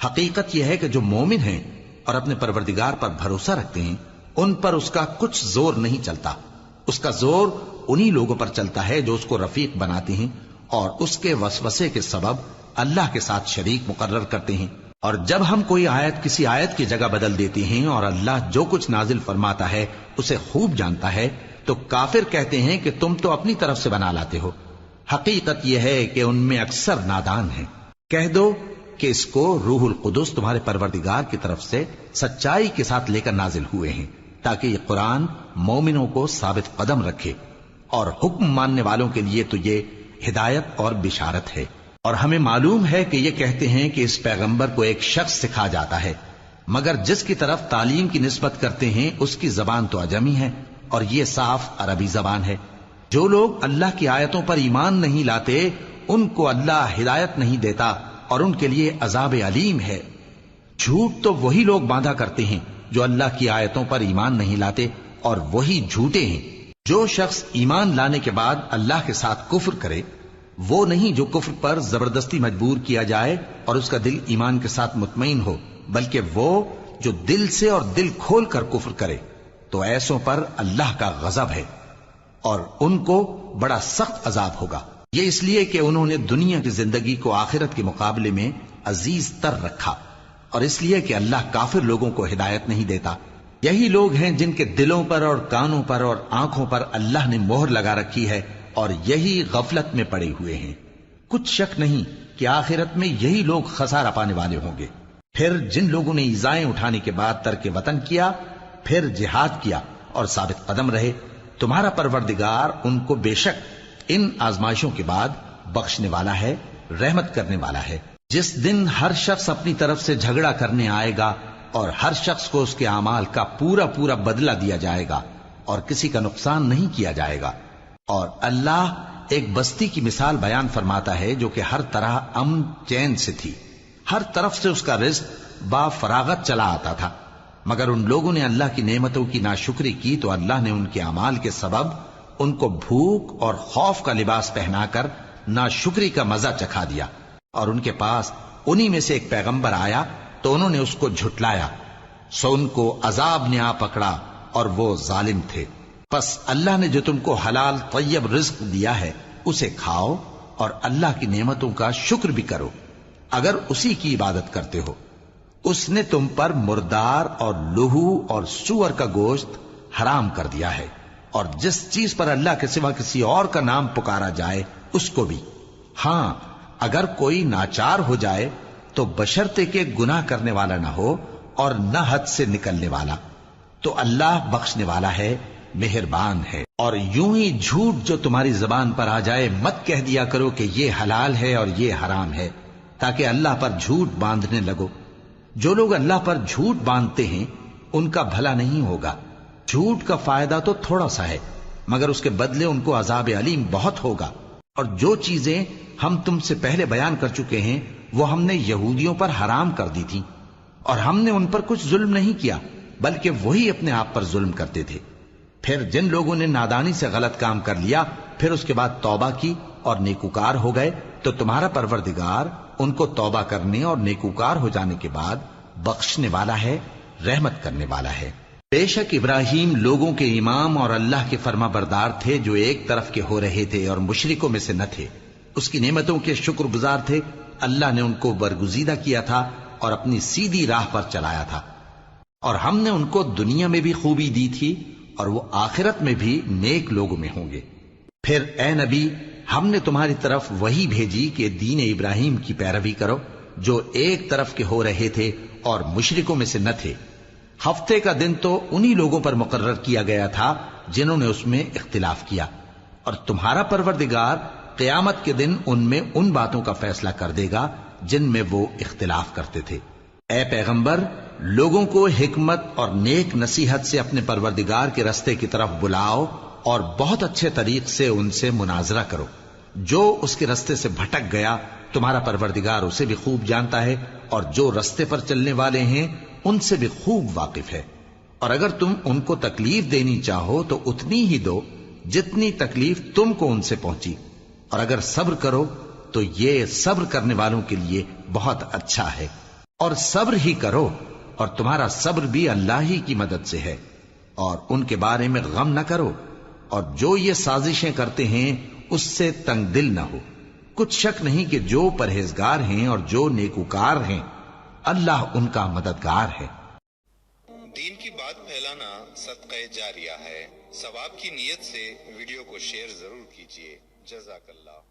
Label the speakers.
Speaker 1: حقیقت یہ ہے کہ جو مومن ہیں اور اپنے پروردگار پر بھروسہ رکھتے ہیں ان پر اس کا کچھ زور نہیں چلتا. اس کا زور انہی لوگوں پر چلتا ہے جو اس کو رفیق بناتے ہیں اور اس کے وسوسے کے سبب اللہ کے ساتھ شریک مقرر کرتے ہیں. اور جب ہم کوئی آیت کسی آیت کی جگہ بدل دیتے ہیں اور اللہ جو کچھ نازل فرماتا ہے اسے خوب جانتا ہے تو کافر کہتے ہیں کہ تم تو اپنی طرف سے بنا لاتے ہو. حقیقت یہ ہے کہ ان میں اکثر نادان ہیں. کہہ دو کہ اس کو روح القدس تمہارے پروردگار کی طرف سے سچائی کے ساتھ لے کر نازل ہوئے ہیں تاکہ یہ قرآن مومنوں کو ثابت قدم رکھے اور حکم ماننے والوں کے لیے تو یہ ہدایت اور بشارت ہے. اور ہمیں معلوم ہے کہ یہ کہتے ہیں کہ اس پیغمبر کو ایک شخص سکھا جاتا ہے مگر جس کی طرف تعلیم کی نسبت کرتے ہیں اس کی زبان تو عجمی ہے اور یہ صاف عربی زبان ہے. جو لوگ اللہ کی آیتوں پر ایمان نہیں لاتے ان کو اللہ ہدایت نہیں دیتا اور ان کے لیے عذاب علیم ہے. جھوٹ تو وہی لوگ باندھا کرتے ہیں جو اللہ کی آیتوں پر ایمان نہیں لاتے اور وہی جھوٹے ہیں. جو شخص ایمان لانے کے بعد اللہ کے ساتھ کفر کرے وہ نہیں جو کفر پر زبردستی مجبور کیا جائے اور اس کا دل ایمان کے ساتھ مطمئن ہو، بلکہ وہ جو دل سے اور دل کھول کر کفر کرے تو ایسوں پر اللہ کا غضب ہے اور ان کو بڑا سخت عذاب ہوگا. یہ اس لیے کہ انہوں نے دنیا کی زندگی کو آخرت کے مقابلے میں عزیز تر رکھا اور اس لیے کہ اللہ کافر لوگوں کو ہدایت نہیں دیتا. یہی لوگ ہیں جن کے دلوں پر اور کانوں پر اور آنکھوں پر اللہ نے مہر لگا رکھی ہے اور یہی غفلت میں پڑے ہوئے ہیں. کچھ شک نہیں کہ آخرت میں یہی لوگ خسارہ پانے والے ہوں گے. پھر جن لوگوں نے ایذائیں اٹھانے کے بعد ترک وطن کیا، پھر جہاد کیا اور ثابت قدم رہے، تمہارا پروردگار ان کو بے شک ان آزمائشوں کے بعد بخشنے والا ہے، رحمت کرنے والا ہے. جس دن ہر شخص اپنی طرف سے جھگڑا کرنے آئے گا اور ہر شخص کو اس کے اعمال کا پورا پورا بدلہ دیا جائے گا اور کسی کا نقصان نہیں کیا جائے گا. اور اللہ ایک بستی کی مثال بیان فرماتا ہے جو کہ ہر طرح امن چین سے تھی، ہر طرف سے اس کا رزق با فراغت چلا آتا تھا، مگر ان لوگوں نے اللہ کی نعمتوں کی ناشکری کی تو اللہ نے ان کے اعمال کے سبب ان کو بھوک اور خوف کا لباس پہنا کر ناشکری کا مزہ چکھا دیا. اور ان کے پاس انہی میں سے ایک پیغمبر آیا تو انہوں نے اس کو جھٹلایا، سو ان کو عذاب نے آ پکڑا اور وہ ظالم تھے. پس اللہ نے جو تم کو حلال طیب رزق دیا ہے اسے کھاؤ اور اللہ کی نعمتوں کا شکر بھی کرو اگر اسی کی عبادت کرتے ہو. اس نے تم پر مردار اور لہو اور سور کا گوشت حرام کر دیا ہے اور جس چیز پر اللہ کے سوا کسی اور کا نام پکارا جائے اس کو بھی. ہاں اگر کوئی ناچار ہو جائے تو بشرطے کہ گناہ کرنے والا نہ ہو اور نہ حد سے نکلنے والا، تو اللہ بخشنے والا ہے، مہربان ہے. اور یوں ہی جھوٹ جو تمہاری زبان پر آ جائے مت کہہ دیا کرو کہ یہ حلال ہے اور یہ حرام ہے تاکہ اللہ پر جھوٹ باندھنے لگو. جو لوگ اللہ پر جھوٹ باندھتے ہیں ان کا بھلا نہیں ہوگا. جھوٹ کا فائدہ تو تھوڑا سا ہے مگر اس کے بدلے ان کو عذاب علیم بہت ہوگا. اور جو چیزیں ہم تم سے پہلے بیان کر چکے ہیں وہ ہم نے یہودیوں پر حرام کر دی تھی اور ہم نے ان پر کچھ ظلم نہیں کیا بلکہ وہی اپنے آپ پر ظلم کرتے تھے. پھر جن لوگوں نے نادانی سے غلط کام کر لیا پھر اس کے بعد توبہ کی اور نیکوکار ہو گئے تو تمہارا پروردگار ان کو توبہ کرنے اور نیکوکار ہو جانے کے بعد بخشنے والا ہے، رحمت کرنے والا ہے. بے شک ابراہیم لوگوں کے امام اور اللہ کے فرما بردار تھے جو ایک طرف کے ہو رہے تھے اور مشرکوں میں سے نہ تھے. اس کی نعمتوں کے شکر گزار تھے. اللہ نے ان کو برگزیدہ کیا تھا اور اپنی سیدھی راہ پر چلایا تھا اور ہم نے ان کو دنیا میں بھی خوبی دی تھی اور وہ آخرت میں بھی نیک لوگوں میں ہوں گے. پھر اے نبی ہم نے تمہاری طرف وہی بھیجی کہ دین ابراہیم کی پیروی کرو جو ایک طرف کے ہو رہے تھے اور مشرکوں میں سے نہ تھے. ہفتے کا دن تو انہی لوگوں پر مقرر کیا گیا تھا جنہوں نے اس میں اختلاف کیا اور تمہارا پروردگار قیامت کے دن ان میں ان باتوں کا فیصلہ کر دے گا جن میں وہ اختلاف کرتے تھے. اے پیغمبر لوگوں کو حکمت اور نیک نصیحت سے اپنے پروردگار کے رستے کی طرف بلاؤ اور بہت اچھے طریق سے ان سے مناظرہ کرو. جو اس کے رستے سے بھٹک گیا تمہارا پروردگار اسے بھی خوب جانتا ہے اور جو رستے پر چلنے والے ہیں ان سے بھی خوب واقف ہے. اور اگر تم ان کو تکلیف دینی چاہو تو اتنی ہی دو جتنی تکلیف تم کو ان سے پہنچی، اور اگر صبر کرو تو یہ صبر کرنے والوں کے لیے بہت اچھا ہے. اور صبر ہی کرو، اور تمہارا صبر بھی اللہ ہی کی مدد سے ہے، اور ان کے بارے میں غم نہ کرو، اور جو یہ سازشیں کرتے ہیں اس سے تنگ دل نہ ہو۔ کچھ شک نہیں کہ جو پرہیزگار ہیں اور جو نیکوکار ہیں اللہ ان کا مددگار ہے۔
Speaker 2: دین کی بات پھیلانا صدقہ جاریہ ہے، ثواب کی نیت سے ویڈیو کو شیئر ضرور کیجیے۔ جزاک اللہ۔